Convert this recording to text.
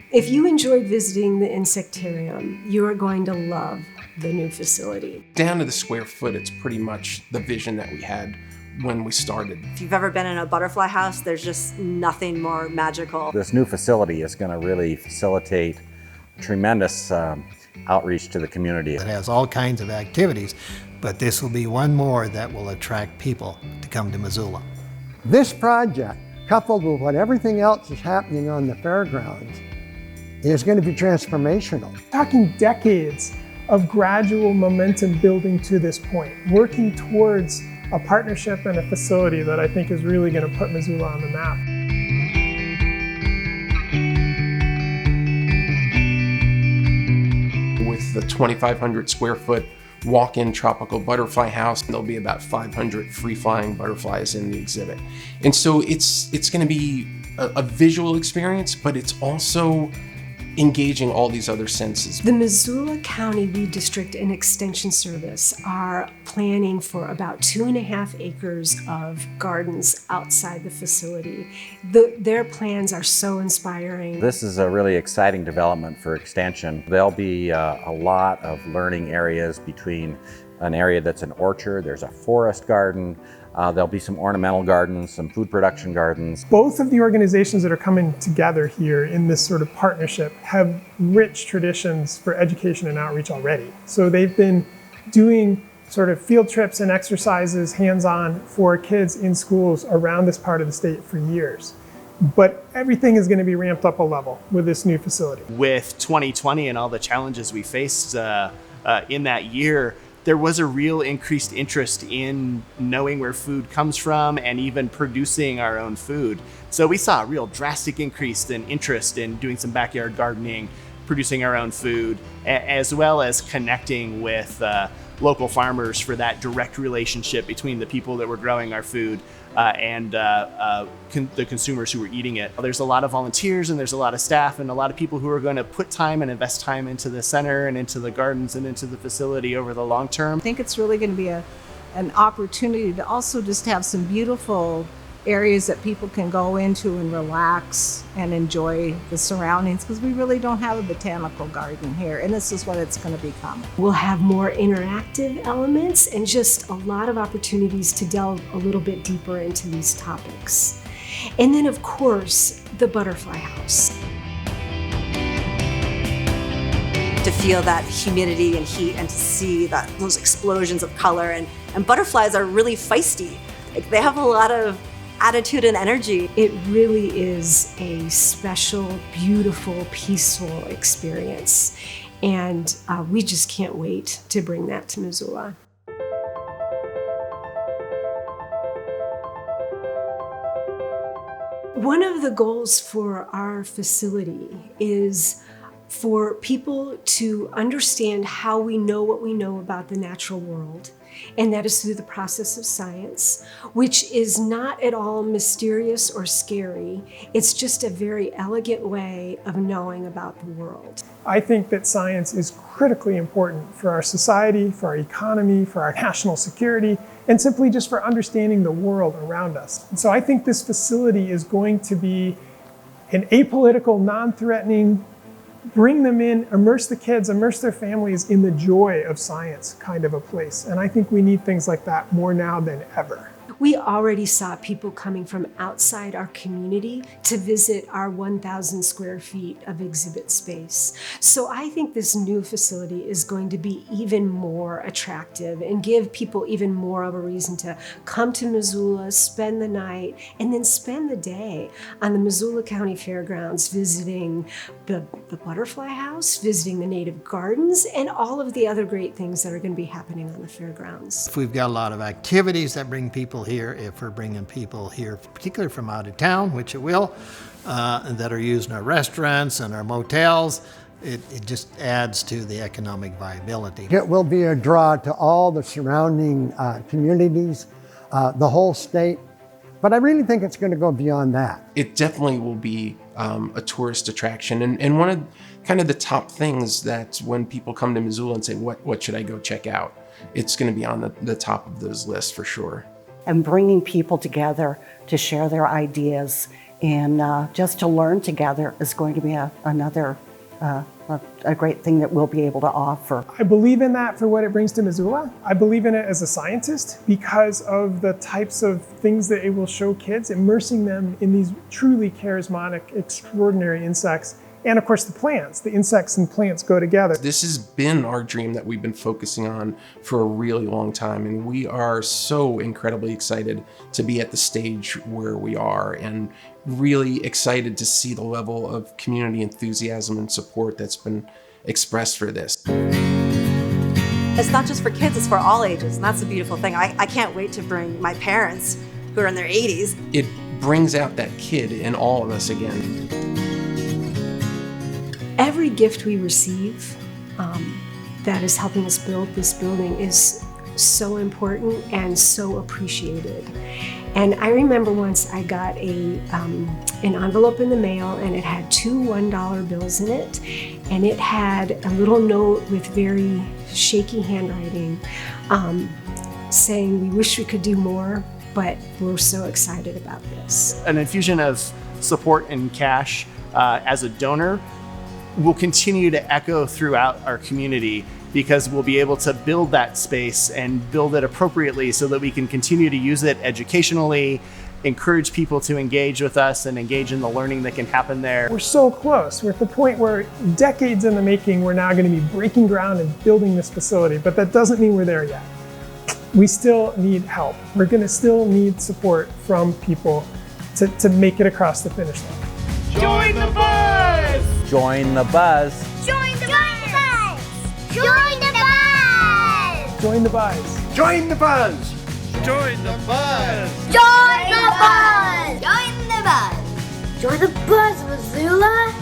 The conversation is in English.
If you enjoyed visiting the insectarium, you are going to love the new facility. Down to the square foot, it's pretty much the vision that we had when we started. If you've ever been in a butterfly house, there's just nothing more magical. This new facility is going to really facilitate tremendous outreach to the community. It has all kinds of activities, but this will be one more that will attract people to come to Missoula. This project, coupled with what everything else is happening on the fairgrounds, is going to be transformational. Talking decades of gradual momentum building to this point, working towards a partnership and a facility that I think is really going to put Missoula on the map. With the 2,500 square foot walk-in tropical butterfly house, there'll be about 500 free-flying butterflies in the exhibit. And so it's going to be a visual experience, but it's also engaging all these other senses. The Missoula County Weed District and Extension Service are planning for about 2.5 acres of gardens outside the facility. Their plans are so inspiring. This is a really exciting development for Extension. There'll be a lot of learning areas between an area that's an orchard, there's a forest garden, there'll be some ornamental gardens, some food production gardens. Both of the organizations that are coming together here in this sort of partnership have rich traditions for education and outreach already. So they've been doing sort of field trips and exercises hands-on for kids in schools around this part of the state for years. But everything is going to be ramped up a level with this new facility. With 2020 and all the challenges we faced in that year, there was a real increased interest in knowing where food comes from and even producing our own food. So we saw a real drastic increase in interest in doing some backyard gardening, producing our own food, as well as connecting with local farmers for that direct relationship between the people that were growing our food and the consumers who were eating it. There's a lot of volunteers and there's a lot of staff and a lot of people who are going to put time and invest time into the center and into the gardens and into the facility over the long term. I think it's really going to be an opportunity to also just have some beautiful areas that people can go into and relax and enjoy the surroundings, because we really don't have a botanical garden here, and this is what it's going to become. We'll have more interactive elements and just a lot of opportunities to delve a little bit deeper into these topics. And then, of course, the butterfly house. To feel that humidity and heat and to see those explosions of color. And butterflies are really feisty. Like, they have a lot of attitude and energy. It really is a special, beautiful, peaceful experience. And we just can't wait to bring that to Missoula. One of the goals for our facility is for people to understand how we know what we know about the natural world, and that is through the process of science, which is not at all mysterious or scary. It's just a very elegant way of knowing about the world. I think that science is critically important for our society, for our economy, for our national security, and simply just for understanding the world around us. And so I think this facility is going to be an apolitical, non-threatening, bring them in, immerse the kids, immerse their families in the joy of science kind of a place. And I think we need things like that more now than ever. We already saw people coming from outside our community to visit our 1,000 square feet of exhibit space. So I think this new facility is going to be even more attractive and give people even more of a reason to come to Missoula, spend the night, and then spend the day on the Missoula County Fairgrounds visiting the butterfly house, visiting the native gardens, and all of the other great things that are going to be happening on the fairgrounds. We've got a lot of activities that bring people here. If we're bringing people here, particularly from out of town, which it will, that are using our restaurants and our motels, it just adds to the economic viability. It will be a draw to all the surrounding communities, the whole state, but I really think it's going to go beyond that. It definitely will be a tourist attraction, and one of kind of the top things that when people come to Missoula and say, what should I go check out? It's going to be on the top of those lists for sure. And bringing people together to share their ideas And just to learn together is going to be another great thing that we'll be able to offer. I believe in that for what it brings to Missoula. I believe in it as a scientist because of the types of things that it will show kids, immersing them in these truly charismatic, extraordinary insects. And of course the plants, the insects and plants go together. This has been our dream that we've been focusing on for a really long time, and we are so incredibly excited to be at the stage where we are, and really excited to see the level of community enthusiasm and support that's been expressed for this. It's not just for kids, it's for all ages, and that's a beautiful thing. I can't wait to bring my parents, who are in their 80s. It brings out that kid in all of us again. Every gift we receive that is helping us build this building is so important and so appreciated. And I remember once I got an envelope in the mail, and it had 2 $1 bills in it, and it had a little note with very shaky handwriting saying, "We wish we could do more, but we're so excited about this." An infusion of support and cash as a donor will continue to echo throughout our community, because we'll be able to build that space and build it appropriately so that we can continue to use it educationally, encourage people to engage with us and engage in the learning that can happen there. We're so close. We're at the point where decades in the making, we're now going to be breaking ground and building this facility, but that doesn't mean we're there yet. We still need help. We're going to still need support from people to make it across the finish line. Join the buzz! Join the buzz. Join the buzz! Join the buzz! Join the buzz! Join the buzz! Join the buzz! Join the buzz! Join the buzz! Join the buzz, Missoula!